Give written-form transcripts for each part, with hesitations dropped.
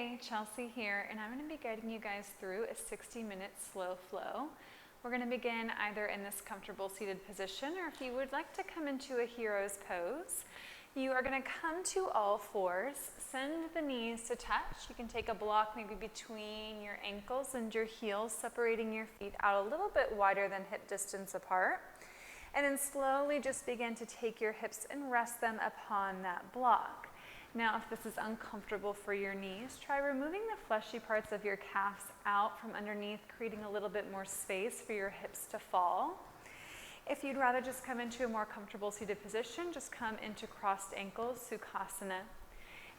Hey, Chelsea here, and I'm going to be guiding you guys through a 60-minute slow flow. We're going to begin either in this comfortable seated position, or if you would like to come into a hero's pose, you are going to come to all fours, send the knees to touch. You can take a block maybe between your ankles and your heels, separating your feet out a little bit wider than hip distance apart. And then slowly just begin to take your hips and rest them upon that block. Now, if this is uncomfortable for your knees, try removing the fleshy parts of your calves out from underneath, creating a little bit more space for your hips to fall. If you'd rather just come into a more comfortable seated position, just come into crossed ankles, Sukhasana.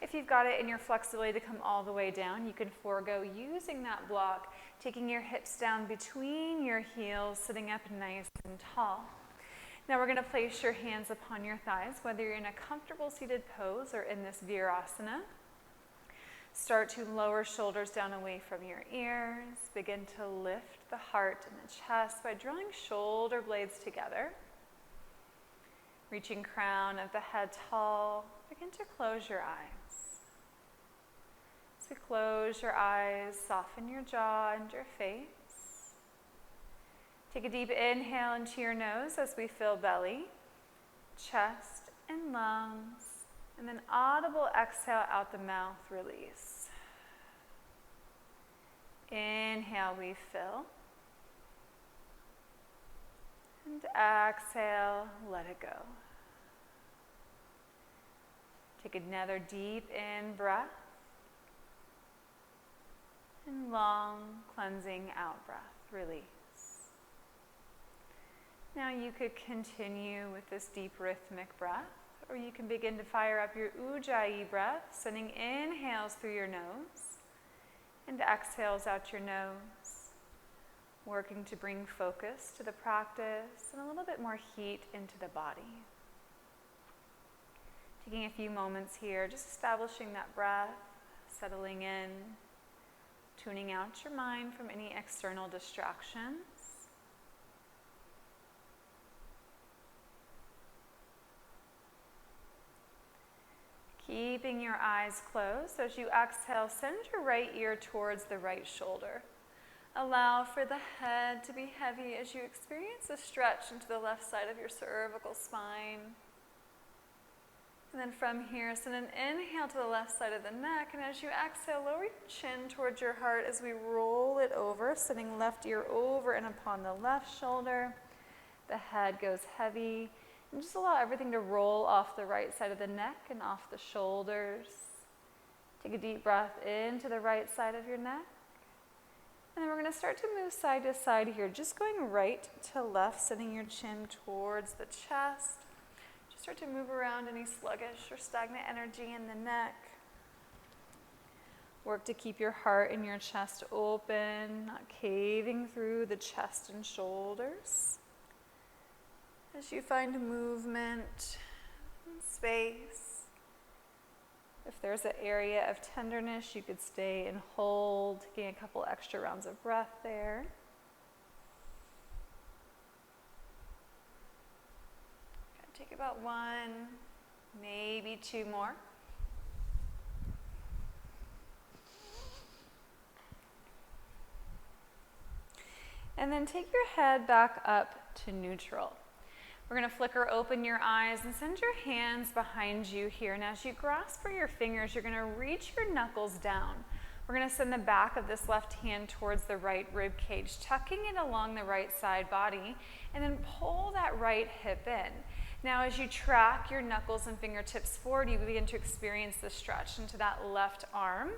If you've got it in your flexibility to come all the way down, you can forego using that block, taking your hips down between your heels, sitting up nice and tall. Now we're going to place your hands upon your thighs, whether you're in a comfortable seated pose or in this virasana. Start to lower shoulders down away from your ears. Begin to lift the heart and the chest by drawing shoulder blades together. Reaching crown of the head tall. Begin to close your eyes. As we close your eyes, soften your jaw and your face. Take a deep inhale into your nose as we fill belly, chest, and lungs. And then audible exhale out the mouth, release. Inhale, we fill. And exhale, let it go. Take another deep in breath. And long, cleansing out breath, release. Now you could continue with this deep rhythmic breath, or you can begin to fire up your Ujjayi breath, sending inhales through your nose and exhales out your nose, working to bring focus to the practice and a little bit more heat into the body. Taking a few moments here, just establishing that breath, settling in, tuning out your mind from any external distractions. Keeping your eyes closed, as you exhale, send your right ear towards the right shoulder. Allow for the head to be heavy as you experience a stretch into the left side of your cervical spine. And then from here, send an inhale to the left side of the neck, and as you exhale, lower your chin towards your heart as we roll it over, sending left ear over and upon the left shoulder. The head goes heavy. And just allow everything to roll off the right side of the neck and off the shoulders. Take a deep breath into the right side of your neck. And then we're going to start to move side to side here, just going right to left, sending your chin towards the chest. Just start to move around any sluggish or stagnant energy in the neck. Work to keep your heart and your chest open, not caving through the chest and shoulders. As you find movement and space, if there's an area of tenderness, you could stay and hold, taking a couple extra rounds of breath there. Take about one, maybe two more. And then take your head back up to neutral. We're going to flicker open your eyes and send your hands behind you here. And as you grasp for your fingers, you're going to reach your knuckles down. We're going to send the back of this left hand towards the right rib cage, tucking it along the right side body, and then pull that right hip in. Now as you track your knuckles and fingertips forward, you begin to experience the stretch into that left arm,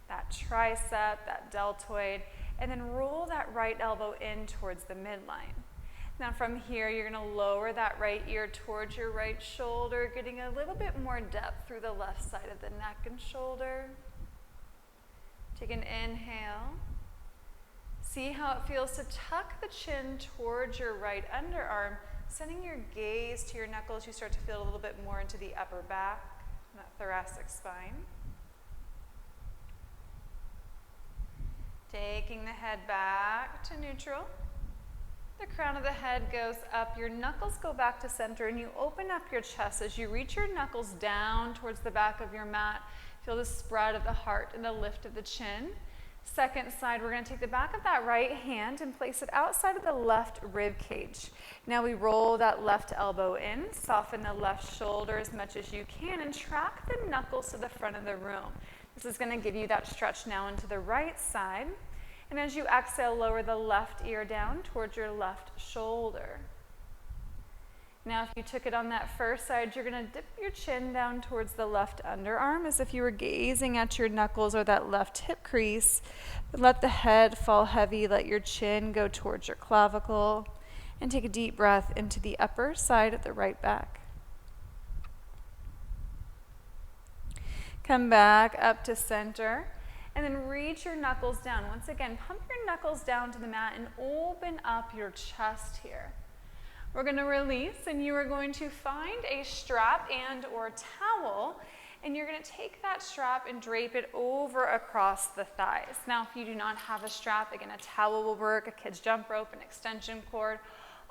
that tricep, that deltoid, and then roll that right elbow in towards the midline. Now from here, you're going to lower that right ear towards your right shoulder, getting a little bit more depth through the left side of the neck and shoulder. Take an inhale. See how it feels to tuck the chin towards your right underarm, sending your gaze to your knuckles. You start to feel a little bit more into the upper back, that thoracic spine. Taking the head back to neutral. The crown of the head goes up, your knuckles go back to center, and you open up your chest as you reach your knuckles down towards the back of your mat. Feel the spread of the heart and the lift of the chin. Second side, we're going to take the back of that right hand and place it outside of the left rib cage. Now we roll that left elbow in, soften the left shoulder as much as you can, and track the knuckles to the front of the room. This is going to give you that stretch now into the right side. And as you exhale, lower the left ear down towards your left shoulder. Now, if you took it on that first side, you're going to dip your chin down towards the left underarm as if you were gazing at your knuckles or that left hip crease. Let the head fall heavy. Let your chin go towards your clavicle. And take a deep breath into the upper side of the right back. Come back up to center. And then reach your knuckles down. Once again, pump your knuckles down to the mat and open up your chest here. We're going to release, and you are going to find a strap and or towel, and you're going to take that strap and drape it over across the thighs. Now, if you do not have a strap, again, a towel will work, a kid's jump rope, an extension cord,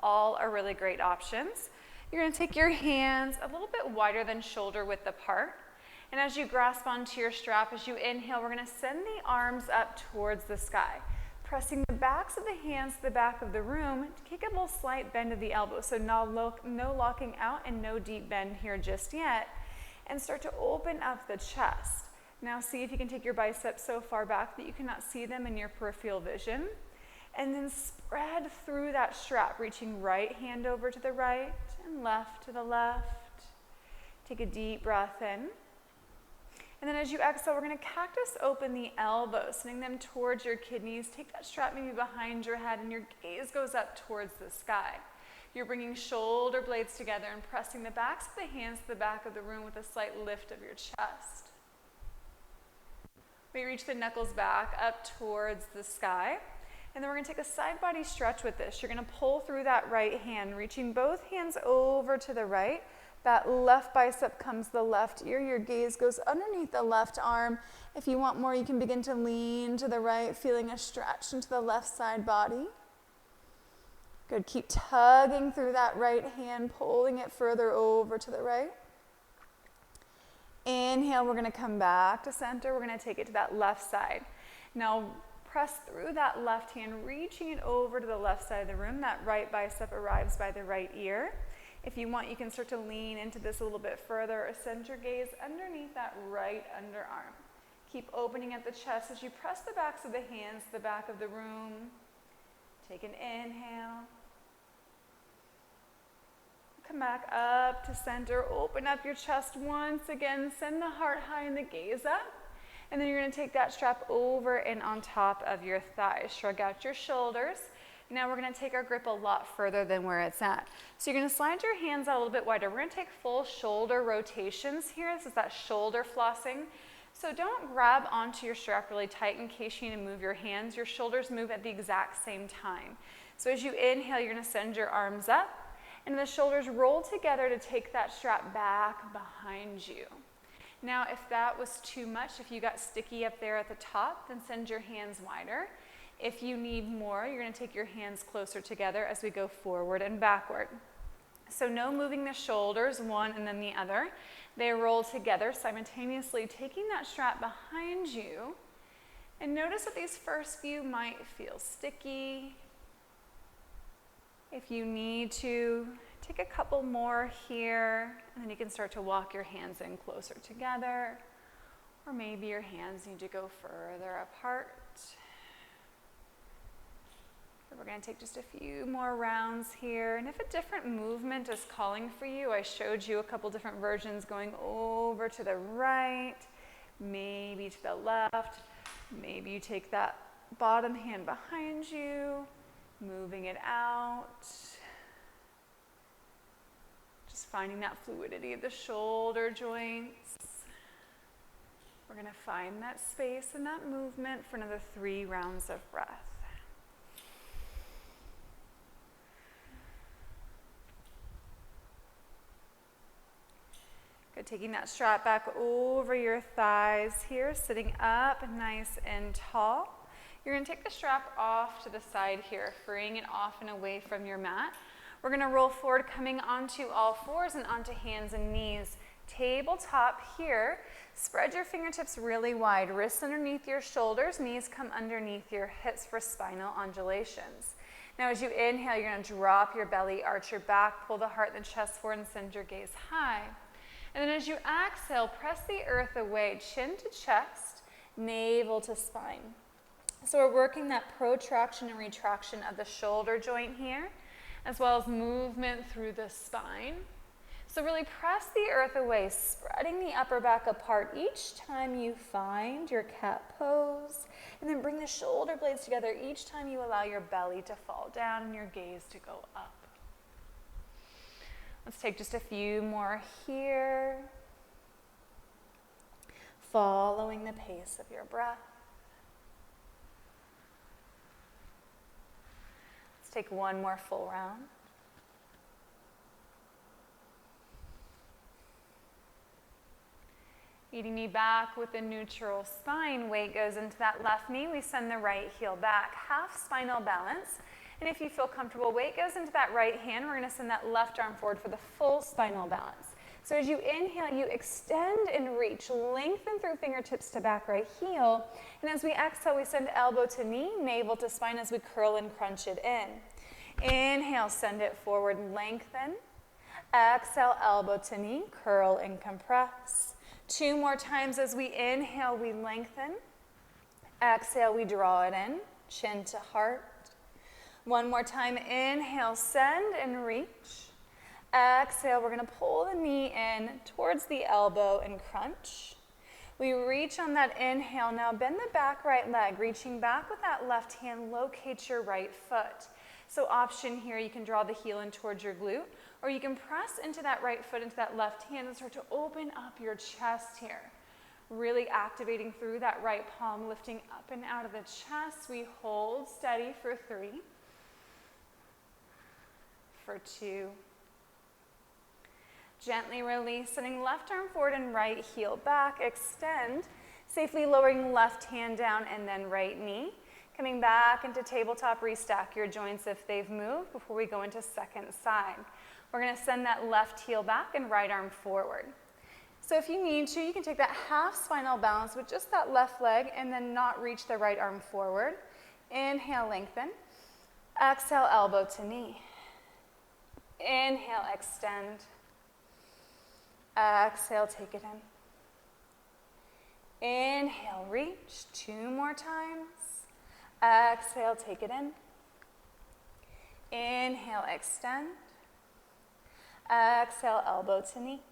all are really great options. You're going to take your hands a little bit wider than shoulder width apart. And as you grasp onto your strap, as you inhale, we're going to send the arms up towards the sky, pressing the backs of the hands to the back of the room. Take a little slight bend of the elbow, so no locking out and no deep bend here just yet. And start to open up the chest. Now see if you can take your biceps so far back that you cannot see them in your peripheral vision. And then spread through that strap, reaching right hand over to the right and left to the left. Take a deep breath in. And then as you exhale, we're going to cactus open the elbows, sending them towards your kidneys. Take that strap maybe behind your head, and your gaze goes up towards the sky. You're bringing shoulder blades together and pressing the backs of the hands to the back of the room with a slight lift of your chest. We reach the knuckles back up towards the sky. And then we're going to take a side body stretch with this. You're going to pull through that right hand, reaching both hands over to the right. That left bicep comes the left ear. Your gaze goes underneath the left arm. If you want more, you can begin to lean to the right, feeling a stretch into the left side body. Good. Keep tugging through that right hand, pulling it further over to the right. Inhale, we're going to come back to center. We're going to take it to that left side. Now, press through that left hand, reaching it over to the left side of the room. That right bicep arrives by the right ear. If you want, you can start to lean into this a little bit further or send your gaze underneath that right underarm. Keep opening at the chest as you press the backs of the hands to the back of the room. Take an inhale. Come back up to center. Open up your chest once again. Send the heart high and the gaze up. And then you're going to take that strap over and on top of your thighs. Shrug out your shoulders. Now we're going to take our grip a lot further than where it's at. So you're going to slide your hands out a little bit wider. We're going to take full shoulder rotations here. This is that shoulder flossing. So don't grab onto your strap really tight in case you need to move your hands. Your shoulders move at the exact same time. So as you inhale, you're going to send your arms up, and the shoulders roll together to take that strap back behind you. Now, if that was too much, if you got sticky up there at the top, then send your hands wider. If you need more, you're going to take your hands closer together as we go forward and backward. So no moving the shoulders, one and then the other. They roll together simultaneously, taking that strap behind you. And notice that these first few might feel sticky. If you need to, take a couple more here, and then you can start to walk your hands in closer together. Or maybe your hands need to go further apart. We're going to take just a few more rounds here. And if a different movement is calling for you, I showed you a couple different versions going over to the right, maybe to the left. Maybe you take that bottom hand behind you, moving it out. Just finding that fluidity of the shoulder joints. We're going to find that space and that movement for another 3 rounds of breath. Good, taking that strap back over your thighs here, sitting up nice and tall. You're going to take the strap off to the side here, freeing it off and away from your mat. We're going to roll forward, coming onto all fours and onto hands and knees. Tabletop here. Spread your fingertips really wide. Wrists underneath your shoulders, knees come underneath your hips for spinal undulations. Now as you inhale, you're going to drop your belly, arch your back, pull the heart and the chest forward and send your gaze high. And then as you exhale, press the earth away, chin to chest, navel to spine. So we're working that protraction and retraction of the shoulder joint here, as well as movement through the spine. So really press the earth away, spreading the upper back apart each time you find your cat pose. And then bring the shoulder blades together each time you allow your belly to fall down and your gaze to go up. Let's take just a few more here. Following the pace of your breath. Let's take one more full round. Feeding knee back with a neutral spine. Weight goes into that left knee. We send the right heel back. Half spinal balance. And if you feel comfortable, weight goes into that right hand. We're going to send that left arm forward for the full spinal balance. So as you inhale, you extend and reach. Lengthen through fingertips to back right heel. And as we exhale, we send elbow to knee, navel to spine as we curl and crunch it in. Inhale, send it forward, lengthen. Exhale, elbow to knee, curl and compress. 2 more times as we inhale, we lengthen. Exhale, we draw it in, chin to heart. 1 more time, inhale, send and reach. Exhale, we're going to pull the knee in towards the elbow and crunch. We reach on that inhale. Now bend the back right leg, reaching back with that left hand, locate your right foot. So option here, you can draw the heel in towards your glute, or you can press into that right foot, into that left hand, and start to open up your chest here. Really activating through that right palm, lifting up and out of the chest. We hold steady for 3, for 2. Gently release, sending left arm forward and right heel back. Extend, safely lowering left hand down and then right knee. Coming back into tabletop, restack your joints if they've moved before we go into second side. We're going to send that left heel back and right arm forward. So if you need to, you can take that half spinal balance with just that left leg and then not reach the right arm forward. Inhale, lengthen. Exhale, elbow to knee. Inhale, extend. Exhale, take it in. Inhale, reach. 2 more times. Exhale, take it in. Inhale, extend. Exhale, elbow to knee.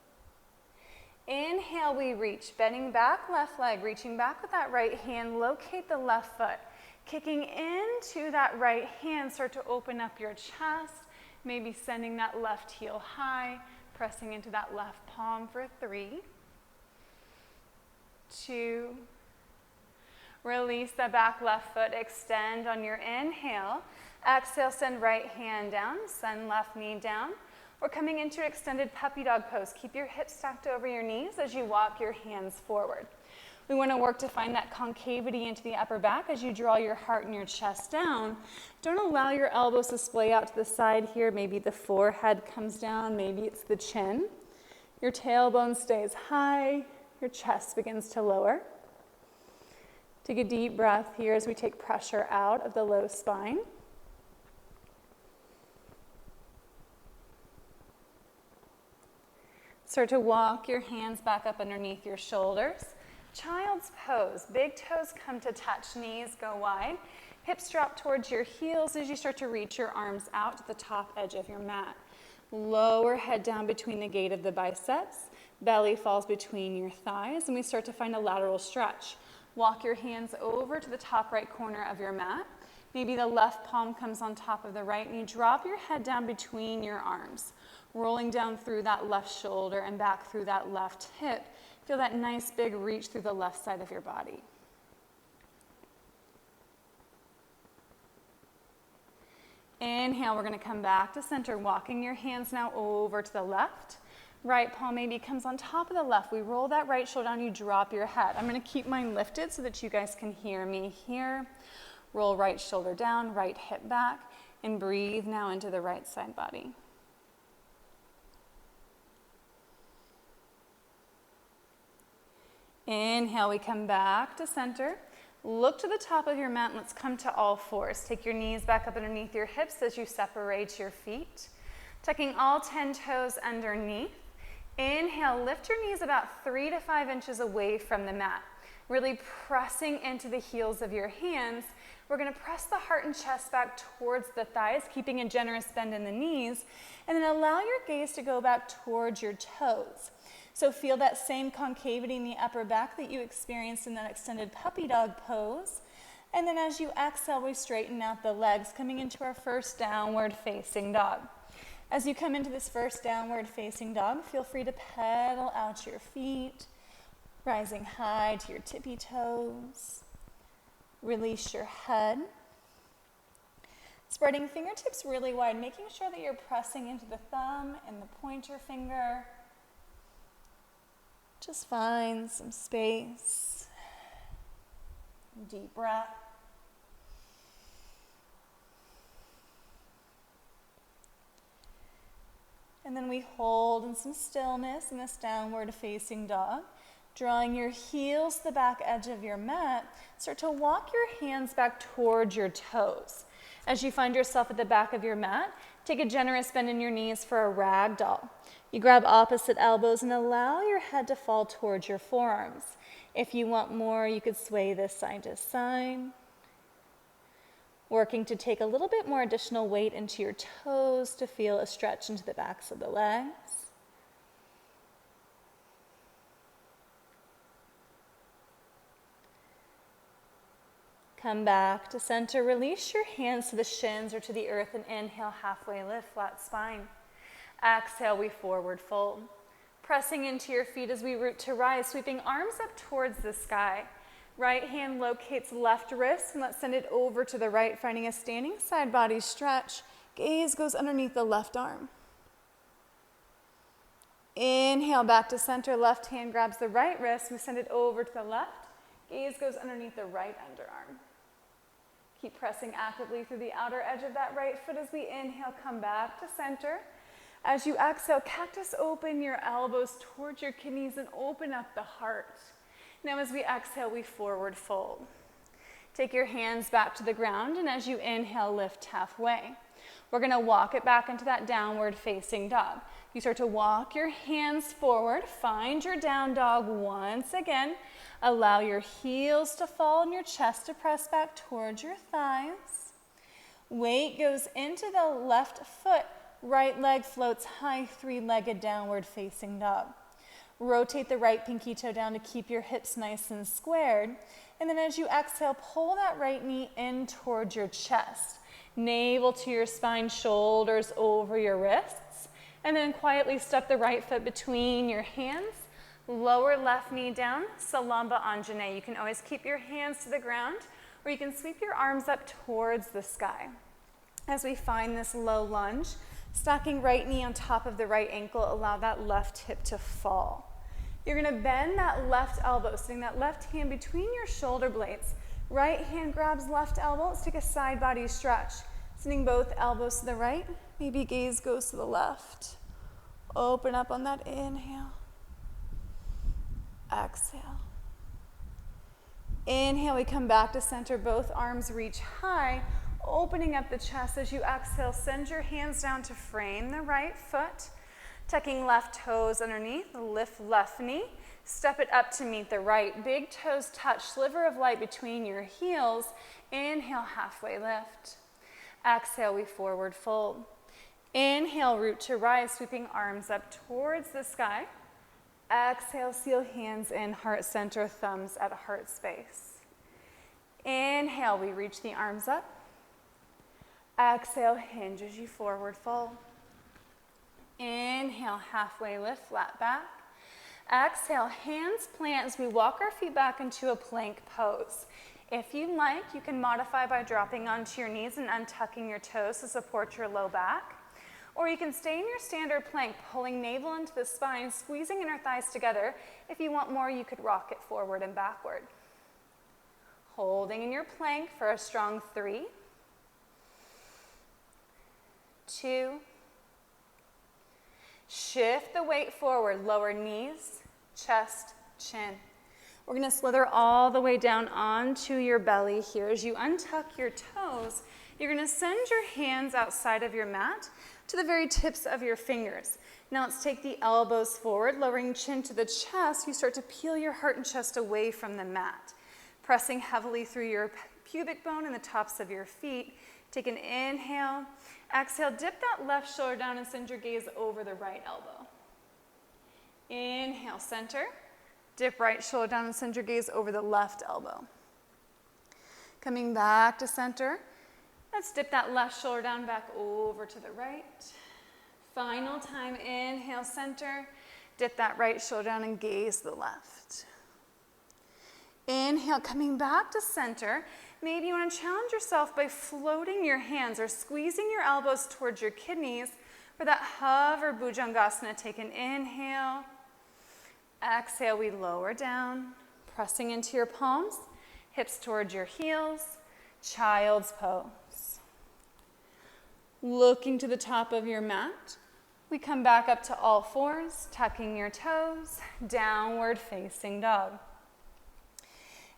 Inhale, we reach, bending back left leg, reaching back with that right hand, locate the left foot. Kicking into that right hand, start to open up your chest, maybe sending that left heel high, pressing into that left palm for 3, 2, release the back left foot, extend on your inhale. Exhale, send right hand down, send left knee down. We're coming into extended puppy dog pose. Keep your hips stacked over your knees as you walk your hands forward. We want to work to find that concavity into the upper back as you draw your heart and your chest down. Don't allow your elbows to splay out to the side here. Maybe the forehead comes down, maybe it's the chin. Your tailbone stays high, your chest begins to lower. Take a deep breath here as we take pressure out of the low spine. Start to walk your hands back up underneath your shoulders. Child's pose. Big toes come to touch, knees go wide. Hips drop towards your heels as you start to reach your arms out to the top edge of your mat. Lower head down between the gate of the biceps. Belly falls between your thighs, and we start to find a lateral stretch. Walk your hands over to the top right corner of your mat. Maybe the left palm comes on top of the right, and you drop your head down between your arms, rolling down through that left shoulder and back through that left hip. Feel that nice big reach through the left side of your body. Inhale, we're going to come back to center, walking your hands now over to the left. Right palm maybe comes on top of the left. We roll that right shoulder down, you drop your head. I'm going to keep mine lifted so that you guys can hear me here. Roll right shoulder down, right hip back, and breathe now into the right side body. Inhale, we come back to center. Look to the top of your mat and let's come to all fours. Take your knees back up underneath your hips as you separate your feet. Tucking all 10 toes underneath. Inhale, lift your knees about 3 to 5 inches away from the mat. Really pressing into the heels of your hands. We're going to press the heart and chest back towards the thighs, keeping a generous bend in the knees. And then allow your gaze to go back towards your toes. So feel that same concavity in the upper back that you experienced in that extended puppy dog pose. And then as you exhale, we straighten out the legs, coming into our first downward facing dog. As you come into this first downward facing dog, feel free to pedal out your feet, rising high to your tippy toes. Release your head. Spreading fingertips really wide, making sure that you're pressing into the thumb and the pointer finger. Just find some space. Deep breath. And then we hold in some stillness in this downward facing dog. Drawing your heels to the back edge of your mat, start to walk your hands back towards your toes. As you find yourself at the back of your mat, take a generous bend in your knees for a rag doll. You grab opposite elbows and allow your head to fall towards your forearms. If you want more, you could sway this side to side. Working to take a little bit more additional weight into your toes to feel a stretch into the backs of the legs. Come back to center. Release your hands to the shins or to the earth and inhale, halfway lift, flat spine. Exhale, we forward fold. Pressing into your feet as we root to rise, sweeping arms up towards the sky. Right hand locates left wrist and let's send it over to the right, finding a standing side body stretch. Gaze goes underneath the left arm. Inhale, back to center. Left hand grabs the right wrist. We send it over to the left. Gaze goes underneath the right underarm. Keep pressing actively through the outer edge of that right foot as we inhale, come back to center. As you exhale, cactus open your elbows towards your kidneys and open up the heart. Now as we exhale, we forward fold. Take your hands back to the ground, and as you inhale, lift halfway. We're going to walk it back into that downward facing dog. You start to walk your hands forward, find your down dog once again. Allow your heels to fall and your chest to press back towards your thighs. Weight goes into the left foot, right leg floats high, three-legged downward facing dog. Rotate the right pinky toe down to keep your hips nice and squared. And then as you exhale, pull that right knee in towards your chest. Navel to your spine, shoulders over your wrists. And then quietly step the right foot between your hands. Lower left knee down, Salamba Anjane. You can always keep your hands to the ground, or you can sweep your arms up towards the sky. As we find this low lunge, stacking right knee on top of the right ankle, allow that left hip to fall. You're going to bend that left elbow, sitting that left hand between your shoulder blades. Right hand grabs left elbow. Let's take a side body stretch. Sending both elbows to the right. Maybe gaze goes to the left. Open up on that inhale. Exhale. Inhale, we come back to center. Both arms reach high. Opening up the chest as you exhale. Send your hands down to frame the right foot. Tucking left toes underneath, lift left knee. Step it up to meet the right. Big toes touch, sliver of light between your heels. Inhale, halfway lift. Exhale, we forward fold. Inhale, root to rise, sweeping arms up towards the sky. Exhale, seal hands in heart center, thumbs at heart space. Inhale, we reach the arms up. Exhale, hinge as you forward fold. Inhale, halfway lift, flat back. Exhale, hands plant as we walk our feet back into a plank pose. If you'd like, you can modify by dropping onto your knees and untucking your toes to support your low back. Or you can stay in your standard plank, pulling navel into the spine, squeezing inner thighs together. If you want more, you could rock it forward and backward. Holding in your plank for a strong 3, 2. Shift the weight forward, lower knees, chest, chin. We're going to slither all the way down onto your belly here. As you untuck your toes, you're going to send your hands outside of your mat to the very tips of your fingers. Now let's take the elbows forward, lowering chin to the chest. You start to peel your heart and chest away from the mat, pressing heavily through your pubic bone and the tops of your feet. Take an inhale. Exhale, dip that left shoulder down and send your gaze over the right elbow. Inhale, center. Dip right shoulder down and send your gaze over the left elbow. Coming back to center. Let's dip that left shoulder down, back over to the right. Final time, inhale, center. Dip that right shoulder down and gaze to the left. Inhale, coming back to center. Maybe you want to challenge yourself by floating your hands or squeezing your elbows towards your kidneys for that hover bhujangasana. Take an inhale. Exhale, we lower down, pressing into your palms, hips towards your heels, child's pose. Looking to the top of your mat, we come back up to all fours, tucking your toes, downward facing dog.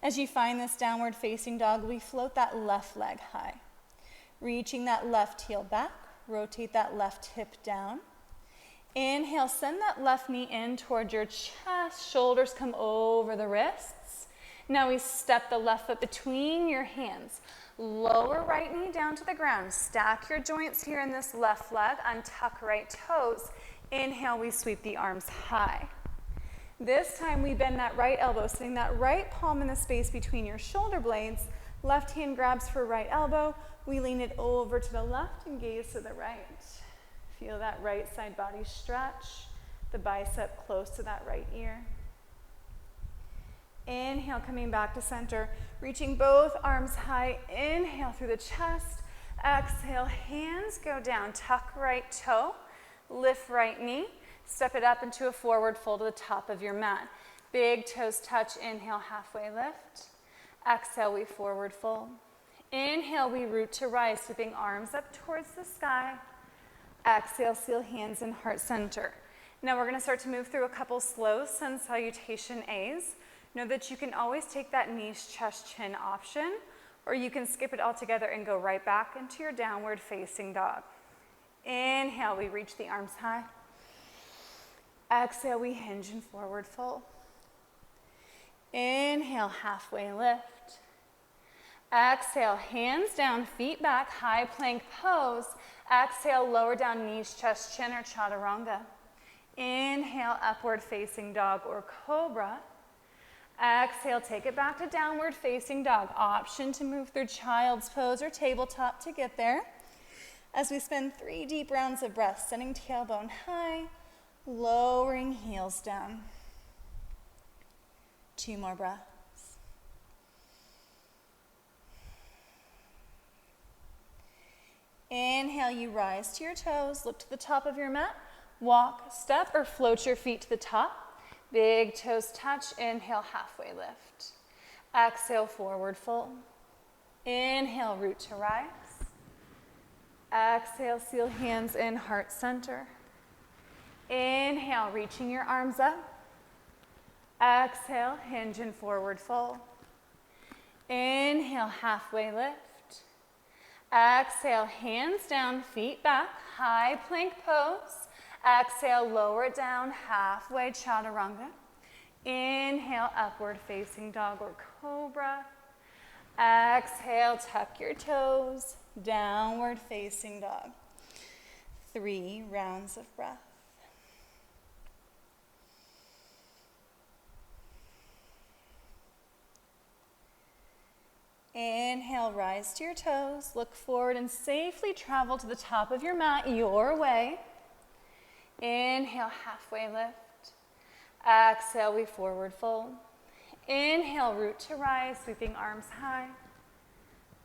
As you find this downward facing dog, we float that left leg high, reaching that left heel back, rotate that left hip down. Inhale, send that left knee in towards your chest, shoulders come over the wrists. Now we step the left foot between your hands. Lower right knee down to the ground. Stack your joints here in this left leg, untuck right toes. Inhale, we sweep the arms high. This time we bend that right elbow, sitting that right palm in the space between your shoulder blades. Left hand grabs for right elbow. We lean it over to the left and gaze to the right. Feel that right side body stretch, the bicep close to that right ear. Inhale, coming back to center, reaching both arms high. Inhale through the chest. Exhale, hands go down. Tuck right toe, lift right knee. Step it up into a forward fold to the top of your mat. Big toes touch. Inhale, halfway lift. Exhale, we forward fold. Inhale, we root to rise, sweeping arms up towards the sky. Exhale, seal hands in heart center. Now we're going to start to move through a couple slow sun salutation A's. Know that you can always take that knees, chest, chin option, or you can skip it altogether and go right back into your downward facing dog. Inhale, we reach the arms high. Exhale, we hinge and forward fold. Inhale, halfway lift. Exhale, hands down, feet back, high plank pose. Exhale, lower down, knees, chest, chin, or chaturanga. Inhale, upward facing dog or cobra. Exhale, take it back to downward facing dog. Option to move through child's pose or tabletop to get there. As we spend 3 deep rounds of breath, sending tailbone high, lowering heels down. 2 more breaths. Inhale, you rise to your toes, look to the top of your mat, walk, step, or float your feet to the top. Big toes touch. Inhale, halfway lift. Exhale, forward fold. Inhale, root to rise. Exhale, seal hands in heart center. Inhale, reaching your arms up. Exhale, hinge and forward fold. Inhale, halfway lift. Exhale, hands down, feet back, high plank pose. Exhale, lower it down, halfway chaturanga. Inhale, upward facing dog or cobra. Exhale, tuck your toes, downward facing dog. 3 rounds of breath. Inhale, rise to your toes, look forward and safely travel to the top of your mat your way. Inhale, halfway lift. Exhale, we forward fold. Inhale, root to rise, sweeping arms high.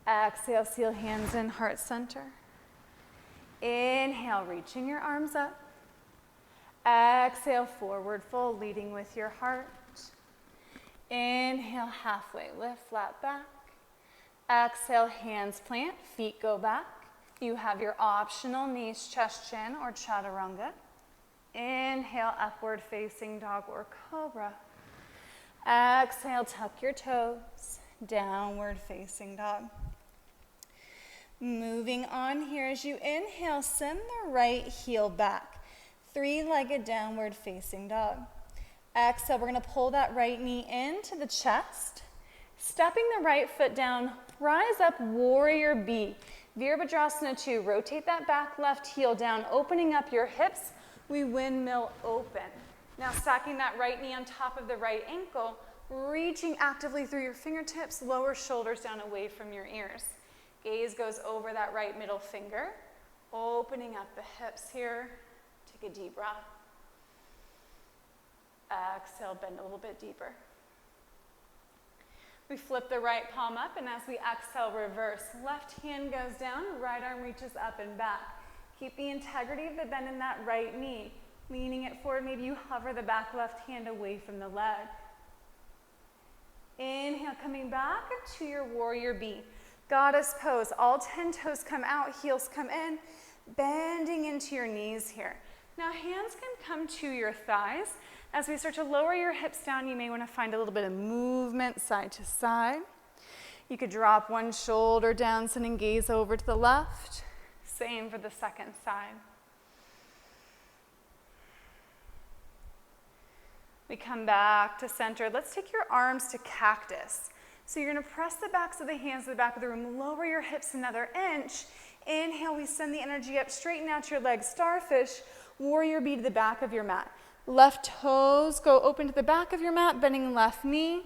Exhale, seal hands in heart center. Inhale, reaching your arms up. Exhale, forward fold, leading with your heart. Inhale, halfway lift, flat back. Exhale, hands plant, feet go back. You have your optional knees, chest, chin, or chaturanga. Inhale, upward facing dog or cobra. Exhale, tuck your toes, downward facing dog. Moving on here, as you inhale, send the right heel back. Three-legged downward facing dog. Exhale, we're gonna pull that right knee into the chest. Stepping the right foot down, rise up, warrior B. Virabhadrasana 2, rotate that back left heel down, opening up your hips. We windmill open. Now stacking that right knee on top of the right ankle, reaching actively through your fingertips, lower shoulders down away from your ears. Gaze goes over that right middle finger, opening up the hips here. Take a deep breath. Exhale, bend a little bit deeper. We flip the right palm up, and as we exhale, reverse. Left hand goes down, right arm reaches up and back. Keep the integrity of the bend in that right knee. Leaning it forward, maybe you hover the back left hand away from the leg. Inhale, coming back to your warrior B. Goddess pose, all 10 toes come out, heels come in, bending into your knees here. Now hands can come to your thighs. As we start to lower your hips down, you may want to find a little bit of movement side to side. You could drop one shoulder down, sending gaze over to the left. Same for the second side. We come back to center. Let's take your arms to cactus. So you're going to press the backs of the hands to the back of the room, lower your hips another inch. Inhale, we send the energy up, straighten out your legs, starfish, warrior B to the back of your mat. Left toes go open to the back of your mat, bending left knee.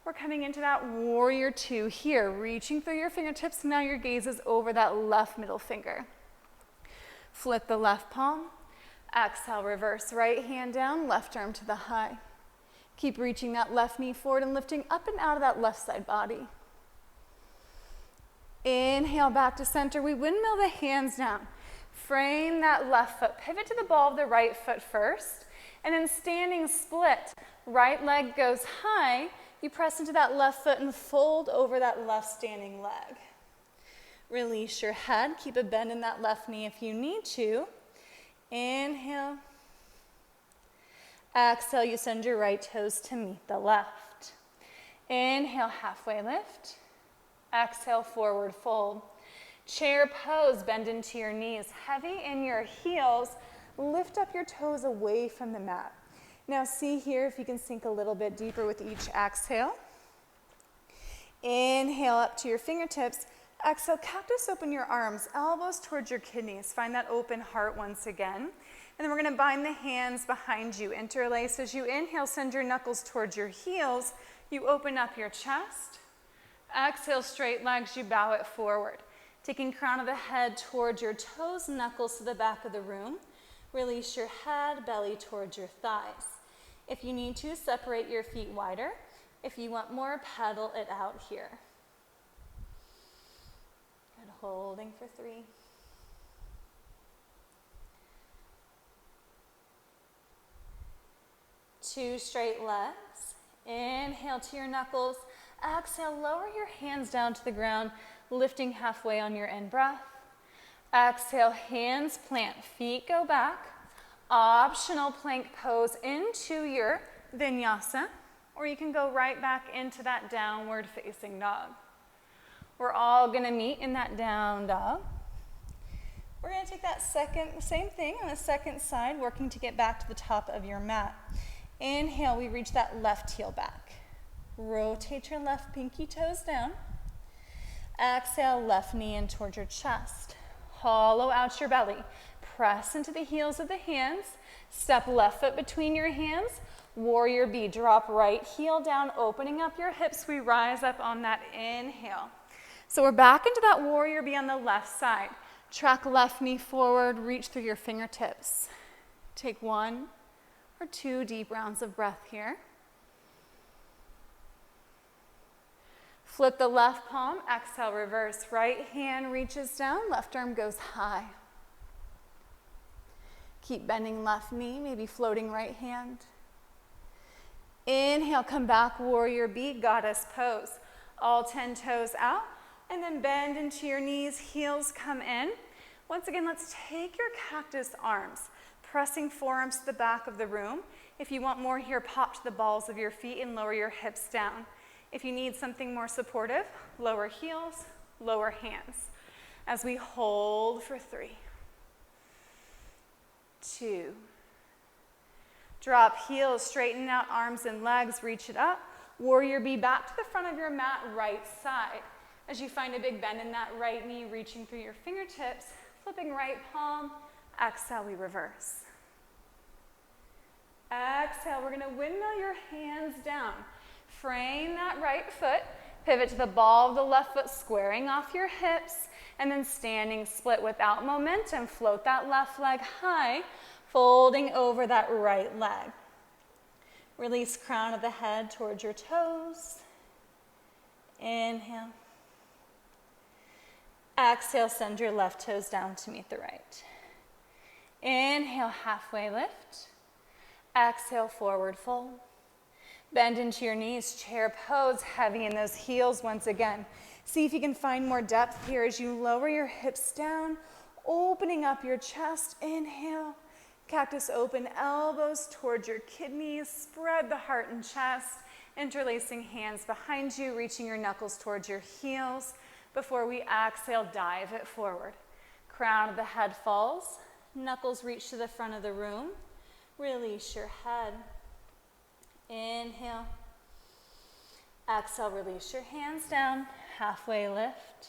We're coming into that warrior 2 here, reaching through your fingertips. Now your gaze is over that left middle finger. Flip the left palm. Exhale, reverse. Right hand down, left arm to the high. Keep reaching that left knee forward and lifting up and out of that left side body. Inhale, back to center. We windmill the hands down. Frame that left foot. Pivot to the ball of the right foot first. And then standing split. Right leg goes high. You press into that left foot and fold over that left standing leg. Release your head. Keep a bend in that left knee if you need to. Inhale. Exhale, you send your right toes to meet the left. Inhale, halfway lift. Exhale, forward fold. Chair pose, bend into your knees. Heavy in your heels. Lift up your toes away from the mat. Now see here if you can sink a little bit deeper with each exhale. Inhale up to your fingertips. Exhale, cactus, open your arms, elbows towards your kidneys. Find that open heart once again. And then we're going to bind the hands behind you. Interlace as you inhale, send your knuckles towards your heels. You open up your chest. Exhale, straight legs, you bow it forward. Taking crown of the head towards your toes, knuckles to the back of the room. Release your head, belly towards your thighs. If you need to, separate your feet wider. If you want more, pedal it out here. Good, holding for 3. 2 straight legs. Inhale to your knuckles. Exhale, lower your hands down to the ground, lifting halfway on your in-breath. Exhale, hands plant, feet go back. Optional plank pose into your vinyasa, or you can go right back into that downward facing dog. We're all gonna meet in that down dog. We're gonna take that same thing on the second side, working to get back to the top of your mat. Inhale, we reach that left heel back. Rotate your left pinky toes down. Exhale, left knee in towards your chest. Hollow out your belly. Press into the heels of the hands. Step left foot between your hands. Warrior B, drop right heel down, opening up your hips. We rise up on that inhale. So we're back into that warrior B on the left side. Track left knee forward, reach through your fingertips. Take 1 or 2 deep rounds of breath here. Flip the left palm, exhale, reverse. Right hand reaches down, left arm goes high. Keep bending left knee, maybe floating right hand. Inhale, come back, warrior B, goddess pose. All 10 toes out, and then bend into your knees, heels come in. Once again, let's take your cactus arms, pressing forearms to the back of the room. If you want more here, pop to the balls of your feet and lower your hips down. If you need something more supportive, lower heels, lower hands. As we hold for 3, 2. Drop heels, straighten out arms and legs, reach it up. Warrior B, back to the front of your mat, right side. As you find a big bend in that right knee, reaching through your fingertips, flipping right palm. Exhale, we reverse. Exhale, we're gonna windmill your hands down. Frame that right foot, pivot to the ball of the left foot, squaring off your hips, and then standing split without momentum. Float that left leg high, folding over that right leg. Release crown of the head towards your toes. Inhale. Exhale, send your left toes down to meet the right. Inhale, halfway lift. Exhale, forward fold. Bend into your knees, chair pose, heavy in those heels once again. See if you can find more depth here as you lower your hips down, opening up your chest. Inhale, cactus open, elbows towards your kidneys, spread the heart and chest, interlacing hands behind you, reaching your knuckles towards your heels. Before we exhale, dive it forward. Crown of the head falls, knuckles reach to the front of the room. Release your head. Inhale. Exhale, release your hands down, halfway lift.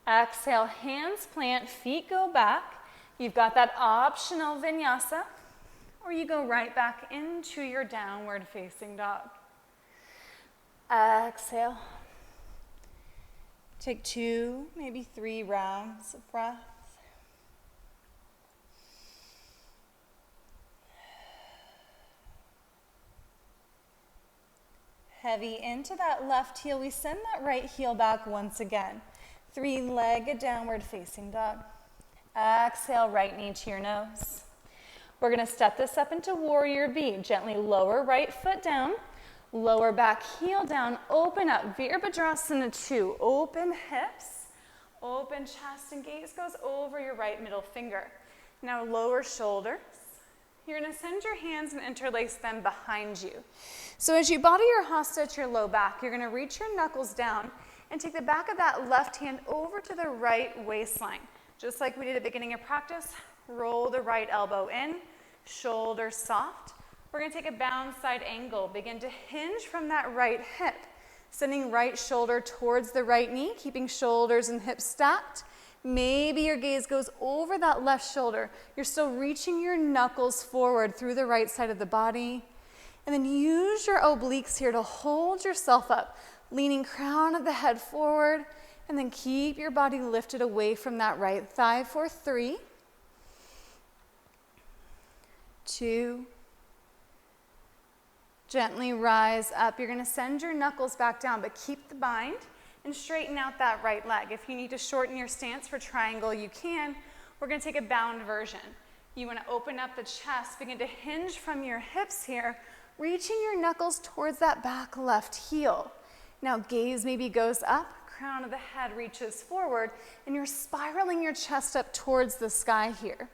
Exhale, hands plant, feet go back. You've got that optional vinyasa, or you go right back into your downward facing dog. Exhale. Take 2, maybe 3 rounds of breath. Heavy into that left heel. We send that right heel back once again. 3-legged downward facing dog. Exhale, right knee to your nose. We're going to step this up into warrior B. Gently lower right foot down. Lower back heel down. Open up. Virabhadrasana 2. Open hips. Open chest and gaze goes over your right middle finger. Now lower shoulders. You're going to send your hands and interlace them behind you. So as you body your hasta at your low back, you're going to reach your knuckles down and take the back of that left hand over to the right waistline. Just like we did at the beginning of practice, roll the right elbow in, shoulders soft. We're going to take a bound side angle. Begin to hinge from that right hip, sending right shoulder towards the right knee, keeping shoulders and hips stacked. Maybe your gaze goes over that left shoulder. You're still reaching your knuckles forward through the right side of the body. And then use your obliques here to hold yourself up, leaning crown of the head forward, and then keep your body lifted away from that right thigh for 3, 2, gently rise up. You're going to send your knuckles back down, but keep the bind and straighten out that right leg. If you need to shorten your stance for triangle, you can. We're going to take a bound version. You want to open up the chest, begin to hinge from your hips here, reaching your knuckles towards that back left heel. Now gaze maybe goes up, crown of the head reaches forward, and you're spiraling your chest up towards the sky here.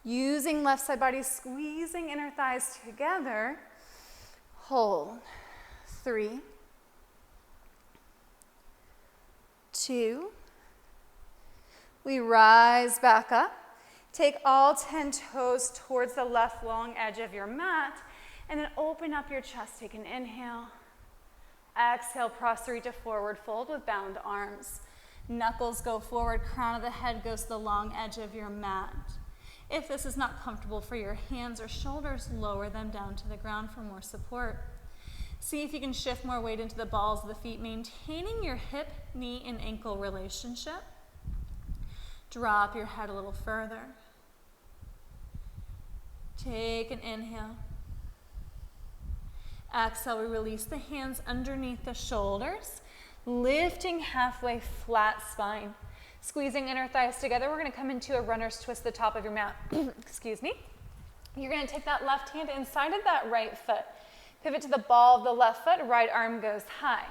Using left side body, squeezing inner thighs together. Hold. 3, 2. We rise back up. Take all 10 toes towards the left long edge of your mat, and then open up your chest. Take an inhale. Exhale, prostrate to forward fold with bound arms. Knuckles go forward, crown of the head goes to the long edge of your mat. If this is not comfortable for your hands or shoulders, lower them down to the ground for more support. See if you can shift more weight into the balls of the feet, maintaining your hip, knee, and ankle relationship. Drop your head a little further. Take an inhale. Exhale, we release the hands underneath the shoulders, lifting halfway, flat spine. Squeezing inner thighs together, we're going to come into a runner's twist the top of your mat. Excuse me. You're going to take that left hand inside of that right foot. Pivot to the ball of the left foot, right arm goes high.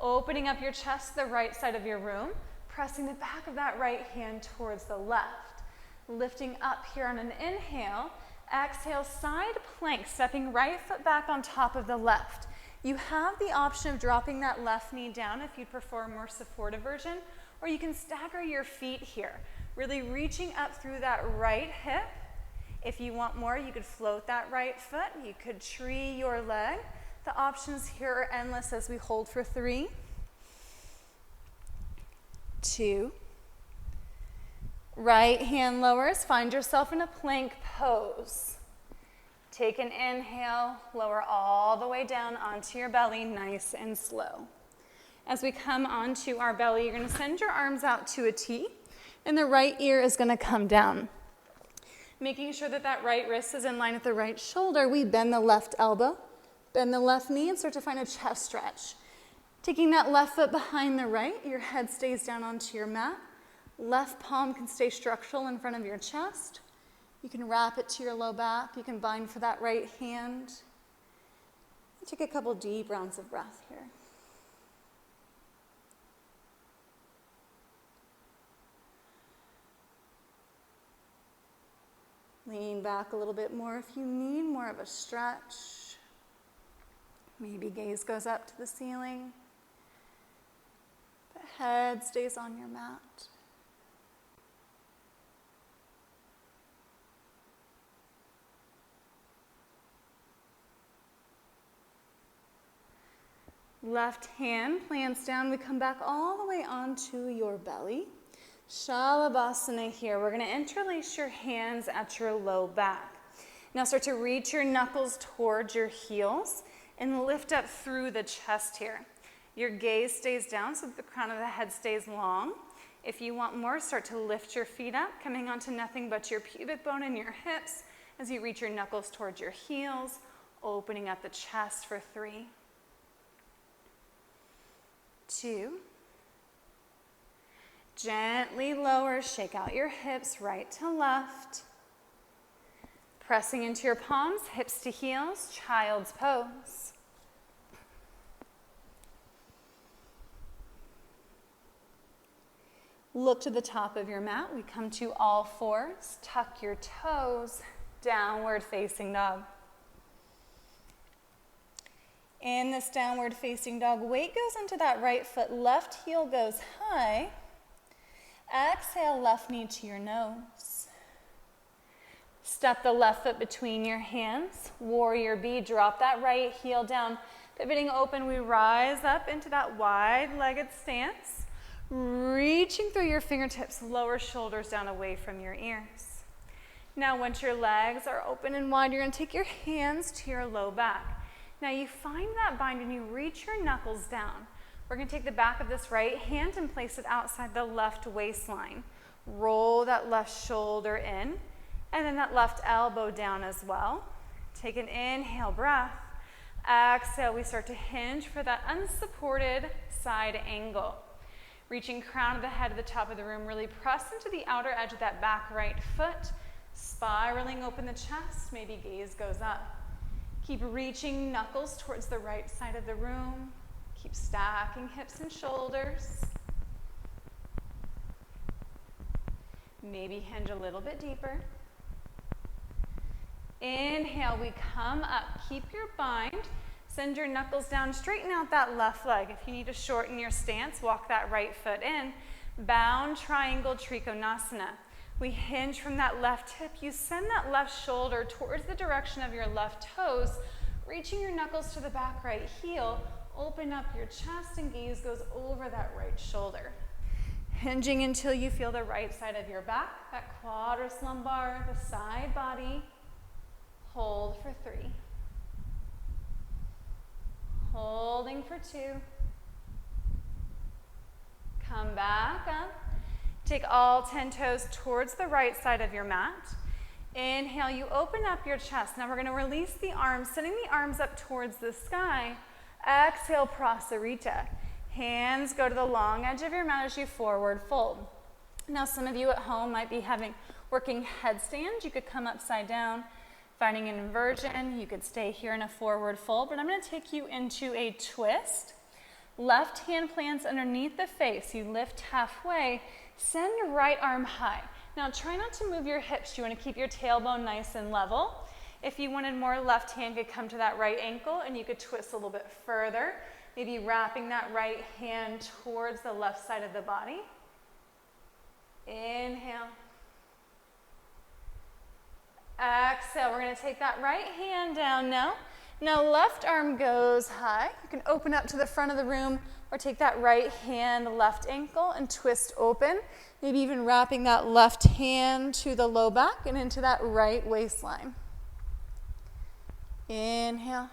Opening up your chest to the right side of your room, pressing the back of that right hand towards the left. Lifting up here on an inhale, exhale, side plank, stepping right foot back on top of the left. You have the option of dropping that left knee down if you prefer a more supportive version, or you can stagger your feet here, really reaching up through that right hip. If you want more, you could float that right foot. You could tree your leg. The options here are endless as we hold for 3, 2. Right hand lowers. Find yourself in a plank pose. Take an inhale, lower all the way down onto your belly, nice and slow. As we come onto our belly, you're going to send your arms out to a T, and the right ear is going to come down. Making sure that that right wrist is in line with the right shoulder, we bend the left elbow, bend the left knee, and start to find a chest stretch. Taking that left foot behind the right, your head stays down onto your mat. Left palm can stay structural in front of your chest. You can wrap it to your low back. You can bind for that right hand. Take a couple deep rounds of breath here. Lean back a little bit more if you need more of a stretch. Maybe gaze goes up to the ceiling. The head stays on your mat. Left hand plants down. We come back all the way onto your belly. Shalabhasana here. We're going to interlace your hands at your low back. Now start to reach your knuckles towards your heels and lift up through the chest here. Your gaze stays down so that the crown of the head stays long. If you want more, start to lift your feet up, coming onto nothing but your pubic bone and your hips as you reach your knuckles towards your heels, opening up the chest for 3, 2. Gently lower, shake out your hips right to left. Pressing into your palms, hips to heels, child's pose. Look to the top of your mat. We come to all fours. Tuck your toes, downward facing dog. In this downward facing dog, weight goes into that right foot, left heel goes high. Exhale, left knee to your nose. Step the left foot between your hands. Warrior B, drop that right heel down. Pivoting open, we rise up into that wide-legged stance. Reaching through your fingertips, lower shoulders down away from your ears. Now, once your legs are open and wide, you're going to take your hands to your low back. Now, you find that bind and you reach your knuckles down. We're going to take the back of this right hand and place it outside the left waistline. Roll that left shoulder in, and then that left elbow down as well. Take an inhale breath. Exhale, we start to hinge for that unsupported side angle. Reaching crown of the head to the top of the room, really press into the outer edge of that back right foot. Spiraling open the chest, maybe gaze goes up. Keep reaching knuckles towards the right side of the room. Keep stacking hips and shoulders. Maybe hinge a little bit deeper. Inhale, we come up. Keep your bind. Send your knuckles down. Straighten out that left leg. If you need to shorten your stance, walk that right foot in. Bound triangle trikonasana. We hinge from that left hip. You send that left shoulder towards the direction of your left toes, reaching your knuckles to the back right heel. Open up your chest and gaze goes over that right shoulder. Hinging until you feel the right side of your back, that quadris lumbar, the side body. Hold for 3. Holding for 2. Come back up. Take all 10 toes towards the right side of your mat. Inhale, you open up your chest. Now we're going to release the arms, sending the arms up towards the sky. Exhale, prasarita. Hands go to the long edge of your mat as you forward fold. Now some of you at home might be working headstand. You could come upside down. Finding an inversion, you could stay here in a forward fold, but I'm going to take you into a twist. Left hand plants underneath the face. You lift halfway, send right arm high. Now try not to move your hips. You want to keep your tailbone nice and level. If you wanted more, left hand could come to that right ankle and you could twist a little bit further, maybe wrapping that right hand towards the left side of the body. Inhale. Exhale. We're going to take that right hand down now. Now left arm goes high. You can open up to the front of the room or take that right hand, left ankle, and twist open. Maybe even wrapping that left hand to the low back and into that right waistline. Inhale.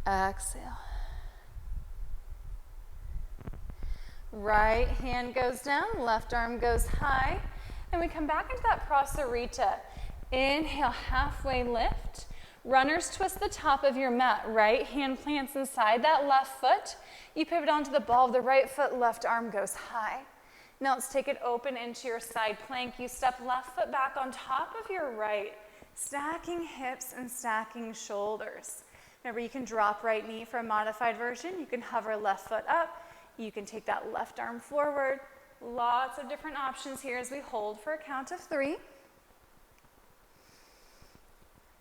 Exhale. Right hand goes down, left arm goes high, and we come back into that prasarita. Inhale, halfway lift. Runners twist the top of your mat. Right hand plants inside that left foot. You pivot onto the ball of the right foot, left arm goes high. Now let's take it open into your side plank. You step left foot back on top of your right, stacking hips and stacking shoulders. Remember, you can drop right knee for a modified version. You can hover left foot up. You can take that left arm forward. Lots of different options here as we hold for a count of 3,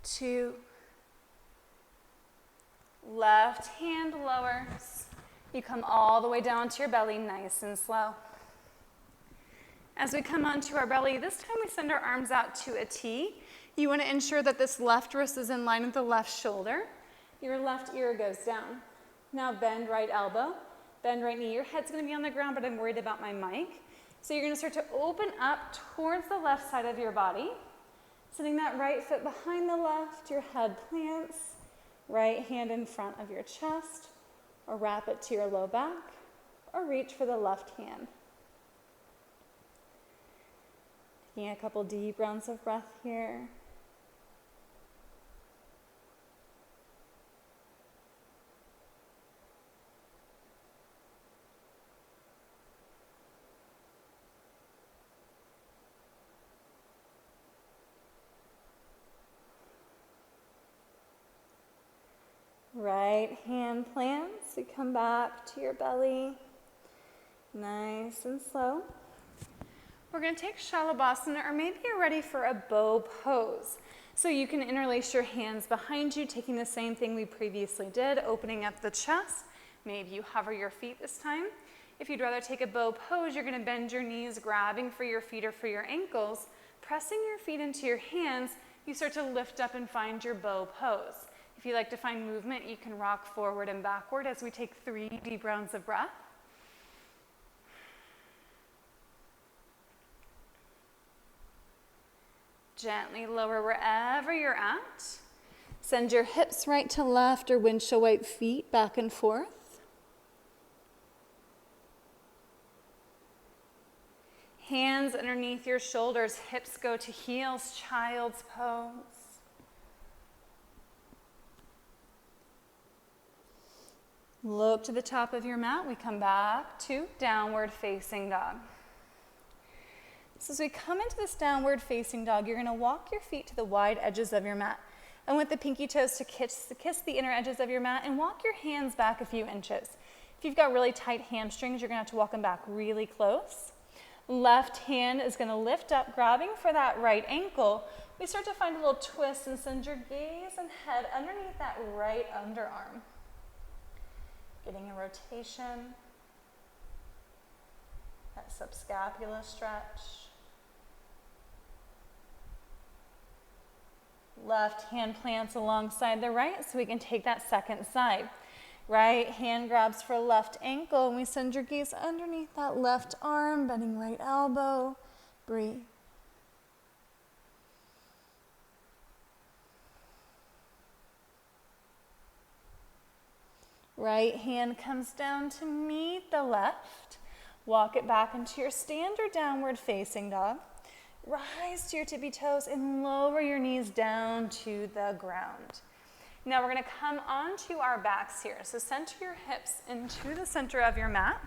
2, left hand lowers. You come all the way down to your belly, nice and slow. As we come onto our belly, this time we send our arms out to a T. You want to ensure that this left wrist is in line with the left shoulder. Your left ear goes down. Now bend right elbow, bend right knee. Your head's going to be on the ground, but I'm worried about my mic. So you're going to start to open up towards the left side of your body. Sitting that right foot behind the left, your head plants, right hand in front of your chest, or wrap it to your low back, or reach for the left hand. Taking a couple deep rounds of breath here. Right hand plants, you come back to your belly, nice and slow. We're going to take Shalabhasana, or maybe you're ready for a bow pose. So you can interlace your hands behind you, taking the same thing we previously did, opening up the chest. Maybe you hover your feet this time. If you'd rather take a bow pose, you're going to bend your knees, grabbing for your feet or for your ankles, pressing your feet into your hands. You start to lift up and find your bow pose. If you like to find movement, you can rock forward and backward as we take 3 deep rounds of breath. Gently lower wherever you're at. Send your hips right to left or windshield wipe feet back and forth. Hands underneath your shoulders, hips go to heels, child's pose. Look to the top of your mat. We come back to downward facing dog. So as we come into this downward facing dog, you're going to walk your feet to the wide edges of your mat. I want the pinky toes to kiss the inner edges of your mat and walk your hands back a few inches. If you've got really tight hamstrings, you're going to have to walk them back really close. Left hand is going to lift up, grabbing for that right ankle. We start to find a little twist and send your gaze and head underneath that right underarm. Getting a rotation, that subscapular stretch. Left hand plants alongside the right so we can take that second side. Right hand grabs for left ankle and we send your gaze underneath that left arm, bending right elbow. Breathe. Right hand comes down to meet the left. Walk it back into your standard downward facing dog. Rise to your tippy toes and lower your knees down to the ground. Now we're going to come onto our backs here. So center your hips into the center of your mat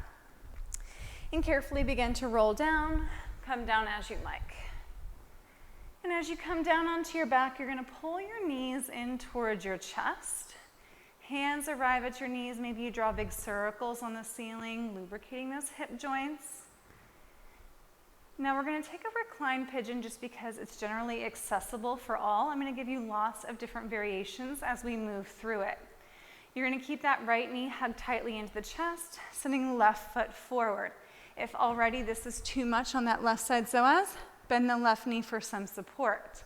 and carefully begin to roll down. Come down as you like. And as you come down onto your back, you're going to pull your knees in towards your chest. Hands arrive at your knees. Maybe you draw big circles on the ceiling, lubricating those hip joints. Now we're going to take a reclined pigeon just because it's generally accessible for all. I'm going to give you lots of different variations as we move through it. You're going to keep that right knee hugged tightly into the chest, sending the left foot forward. If already this is too much on that left side psoas, bend the left knee for some support.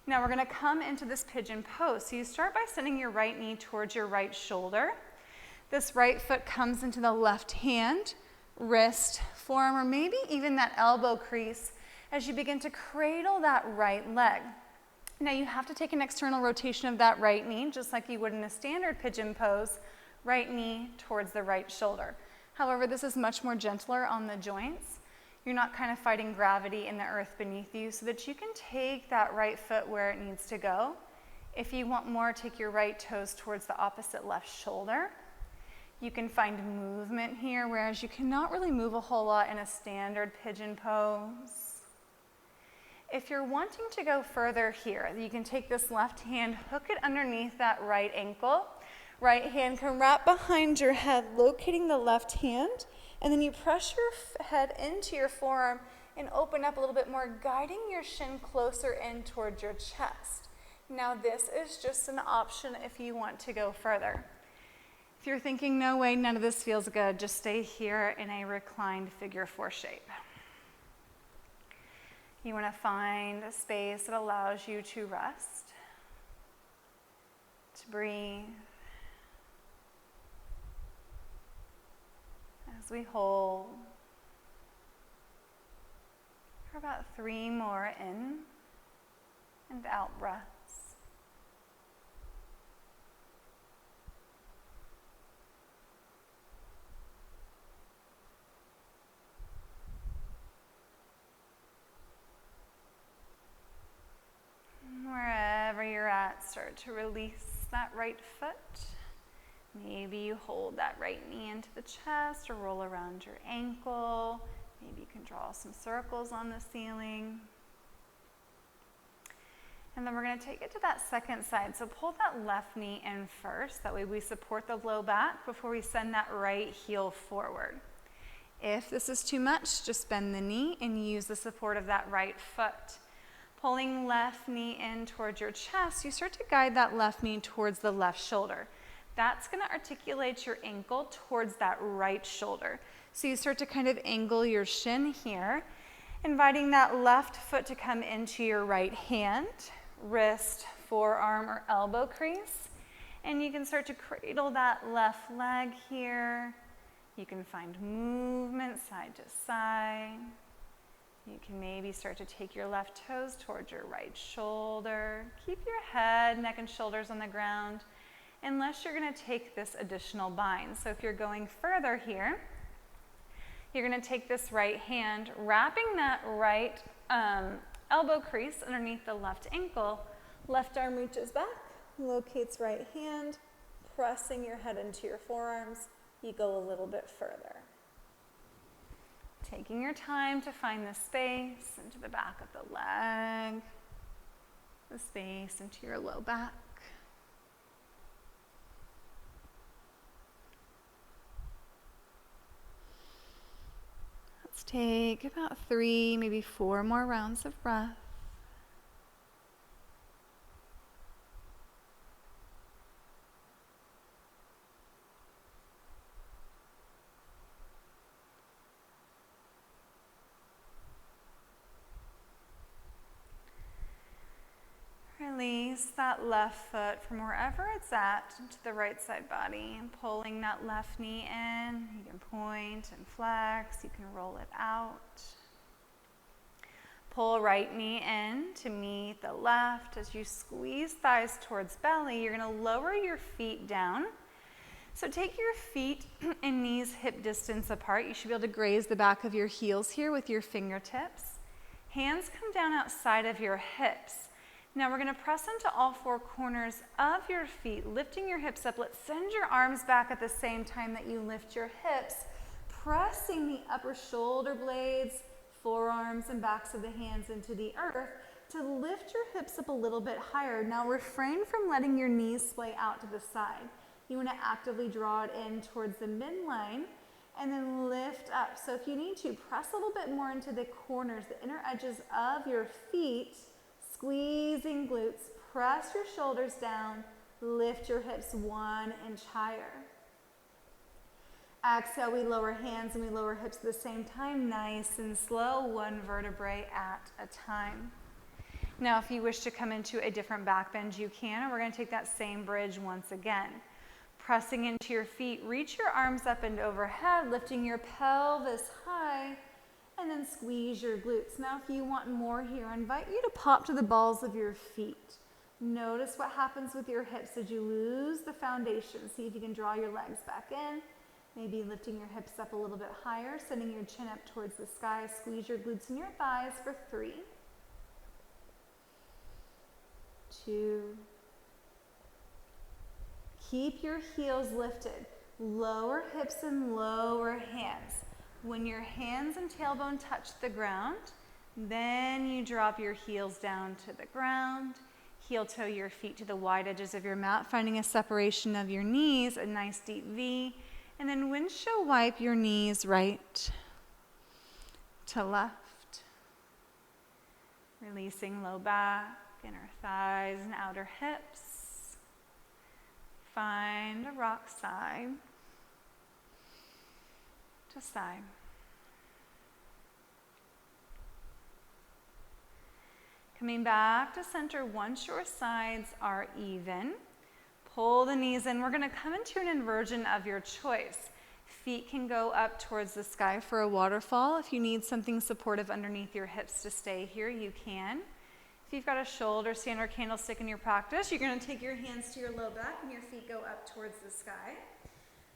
Now we're going to come into this pigeon pose. So you start by sending your right knee towards your right shoulder. This right foot comes into the left hand, wrist, forearm, or maybe even that elbow crease as you begin to cradle that right leg. Now you have to take an external rotation of that right knee, just like you would in a standard pigeon pose, right knee towards the right shoulder. However, this is much more gentler on the joints. You're not kind of fighting gravity in the earth beneath you so that you can take that right foot where it needs to go. If you want more, take your right toes towards the opposite left shoulder. You can find movement here, whereas you cannot really move a whole lot in a standard pigeon pose. If you're wanting to go further here, you can take this left hand, hook it underneath that right ankle. Right hand can wrap behind your head, locating the left hand, and then you press your head into your forearm and open up a little bit more, guiding your shin closer in towards your chest. Now this is just an option if you want to go further. If you're thinking, no way, none of this feels good, just stay here in a reclined figure four shape. You want to find a space that allows you to rest, to breathe. As we hold for about 3 more in and out breaths. Wherever you're at, start to release that right foot. Maybe you hold that right knee into the chest or roll around your ankle. Maybe you can draw some circles on the ceiling. And then we're going to take it to that second side. So pull that left knee in first. That way we support the low back before we send that right heel forward. If this is too much, just bend the knee and use the support of that right foot. Pulling left knee in towards your chest, you start to guide that left knee towards the left shoulder. That's going to articulate your ankle towards that right shoulder. So you start to kind of angle your shin here, inviting that left foot to come into your right hand, wrist, forearm, or elbow crease. And you can start to cradle that left leg here. You can find movement side to side. You can maybe start to take your left toes towards your right shoulder. Keep your head, neck, and shoulders on the ground unless you're going to take this additional bind. So if you're going further here, you're going to take this right hand, wrapping that right elbow crease underneath the left ankle. Left arm reaches back, locates right hand, pressing your head into your forearms. You go a little bit further. Taking your time to find the space into the back of the leg, the space into your low back. Let's take about 3, maybe 4 more rounds of breath. Release that left foot from wherever it's at into the right side body, and pulling that left knee in. You can point and flex, you can roll it out. Pull right knee in to meet the left. As you squeeze thighs towards belly, you're going to lower your feet down. So take your feet and knees hip distance apart. You should be able to graze the back of your heels here with your fingertips. Hands come down outside of your hips. Now we're going to press into all 4 corners of your feet, lifting your hips up. Let's send your arms back at the same time that you lift your hips, pressing the upper shoulder blades, forearms, and backs of the hands into the earth, to lift your hips up a little bit higher. Now refrain from letting your knees splay out to the side. You want to actively draw it in towards the midline and then lift up. So if you need to, press a little bit more into the corners, the inner edges of your feet, squeezing glutes. Press your shoulders down, lift your hips 1 inch higher. Exhale, we lower hands and we lower hips at the same time, nice and slow, 1 vertebrae at a time. Now, if you wish to come into a different back bend, you can, and we're going to take that same bridge once again. Pressing into your feet, reach your arms up and overhead, lifting your pelvis high, and then squeeze your glutes. Now, if you want more here, I invite you to pop to the balls of your feet. Notice what happens with your hips. Did you lose the foundation? See if you can draw your legs back in. Maybe lifting your hips up a little bit higher, sending your chin up towards the sky. Squeeze your glutes and your thighs for 3, 2. Keep your heels lifted. Lower hips and lower hands. When your hands and tailbone touch the ground, then you drop your heels down to the ground. Heel toe your feet to the wide edges of your mat, finding a separation of your knees, a nice deep V. And then windshield wipe your knees right to left. Releasing low back, inner thighs, and outer hips. Find a rock side to side. Coming back to center once your sides are even. Pull the knees in. We're going to come into an inversion of your choice. Feet can go up towards the sky for a waterfall. If you need something supportive underneath your hips to stay here, you can. If you've got a shoulder stand or candlestick in your practice, you're going to take your hands to your low back and your feet go up towards the sky.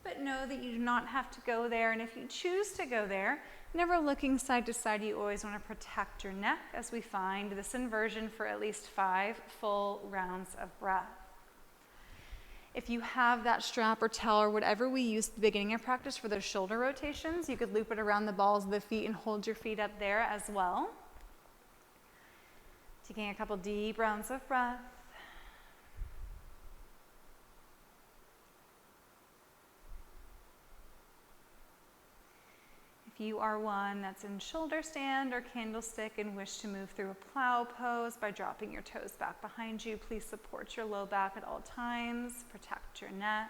But know that you do not have to go there, and if you choose to go there, never looking side to side, you always want to protect your neck as we find this inversion for at least 5 full rounds of breath. If you have that strap or towel or whatever we used at the beginning of practice for those shoulder rotations, you could loop it around the balls of the feet and hold your feet up there as well. Taking a couple deep rounds of breath. If you are one that's in shoulder stand or candlestick and wish to move through a plow pose by dropping your toes back behind you, please support your low back at all times, protect your neck.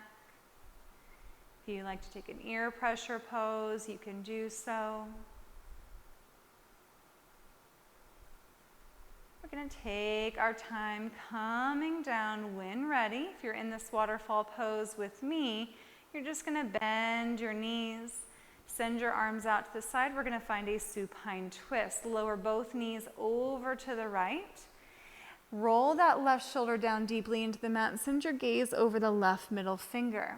If you like to take an ear pressure pose, you can do so. We're going to take our time coming down when ready. If you're in this waterfall pose with me, you're just going to bend your knees. Send your arms out to the side. We're going to find a supine twist. Lower both knees over to the right. Roll that left shoulder down deeply into the mat and send your gaze over the left middle finger.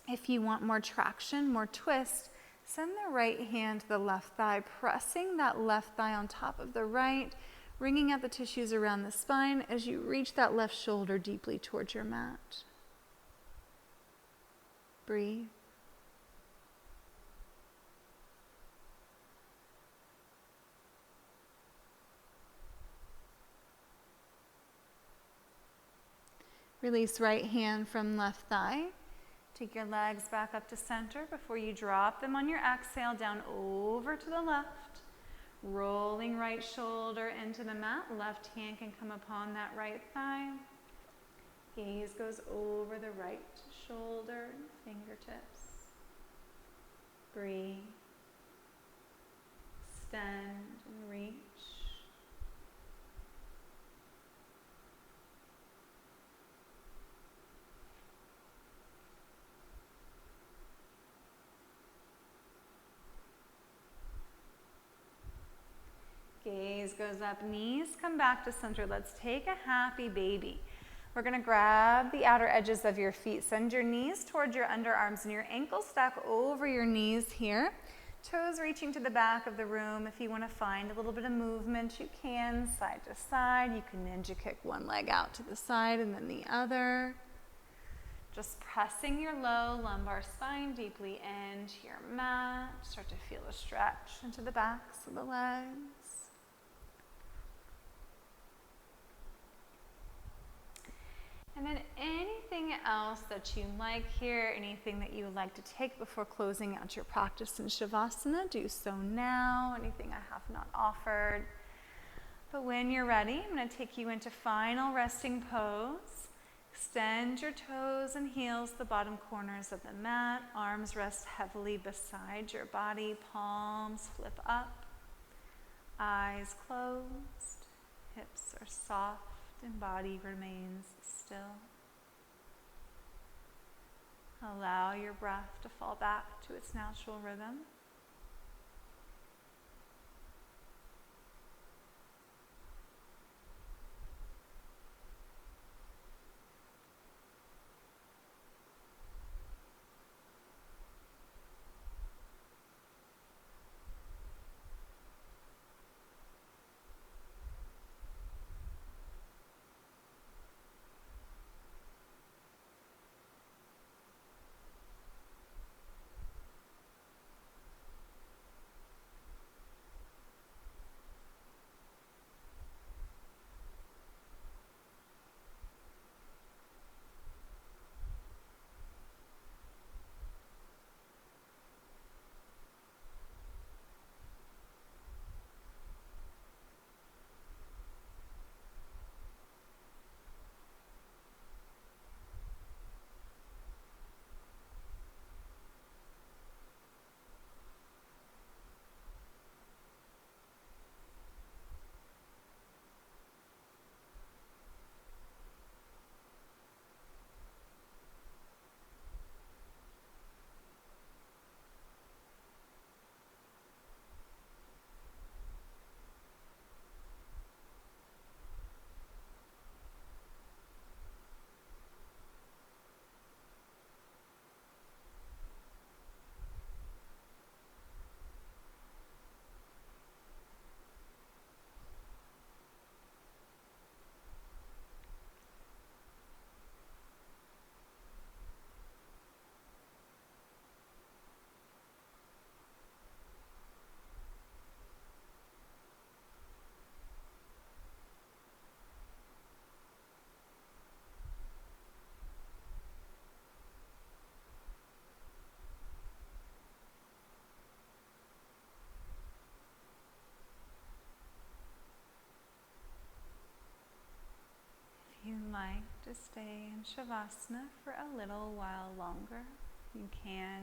If you want more traction, more twist, send the right hand to the left thigh, pressing that left thigh on top of the right, wringing out the tissues around the spine as you reach that left shoulder deeply towards your mat. Breathe. Release right hand from left thigh. Take your legs back up to center before you drop them on your exhale down over to the left. Rolling right shoulder into the mat. Left hand can come upon that right thigh. Gaze goes over the right shoulder, fingertips. Breathe. Extend and reach. Gaze goes up, knees come back to center. Let's take a happy baby. We're going to grab the outer edges of your feet. Send your knees towards your underarms and your ankles stack over your knees here. Toes reaching to the back of the room. If you want to find a little bit of movement, you can, side to side. You can ninja kick one leg out to the side and then the other. Just pressing your low lumbar spine deeply into your mat. Start to feel a stretch into the backs of the legs. And then anything else that you like here, anything that you would like to take before closing out your practice in Shavasana, do so now. Anything I have not offered. But when you're ready, I'm going to take you into final resting pose. Extend your toes and heels, the bottom corners of the mat. Arms rest heavily beside your body. Palms flip up. Eyes closed. Hips are soft and body remains still. Allow your breath to fall back to its natural rhythm. If you'd like to stay in Shavasana for a little while longer, you can.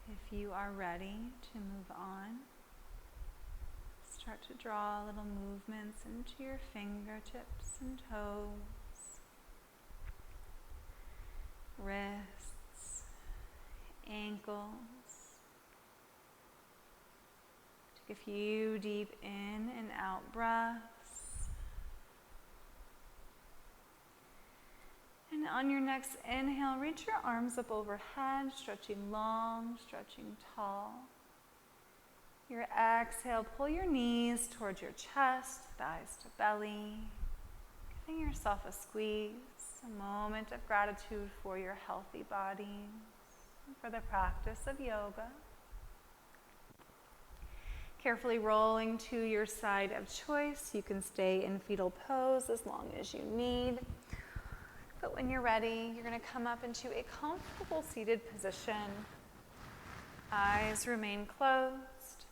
If you are ready to move on, start to draw little movements into your fingertips and toes, wrists, ankles. Take a few deep in and out breaths. And on your next inhale, reach your arms up overhead, stretching long, stretching tall. Your exhale, pull your knees towards your chest, thighs to belly. Giving yourself a squeeze, a moment of gratitude for your healthy body, and for the practice of yoga. Carefully rolling to your side of choice. You can stay in fetal pose as long as you need. But when you're ready, you're going to come up into a comfortable seated position. Eyes remain closed.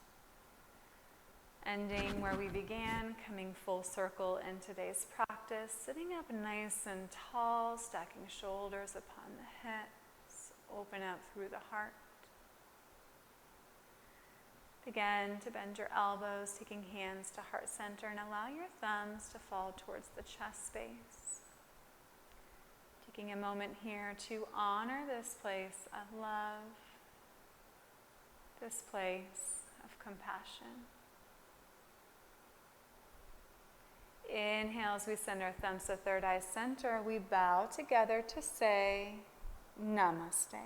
Ending where we began, coming full circle in today's practice. Sitting up nice and tall, stacking shoulders upon the hips. Open up through the heart. Begin to bend your elbows, taking hands to heart center, and allow your thumbs to fall towards the chest space. Taking a moment here to honor this place of love, this place of compassion. Inhale as we send our thumbs to third eye center. We bow together to say Namaste.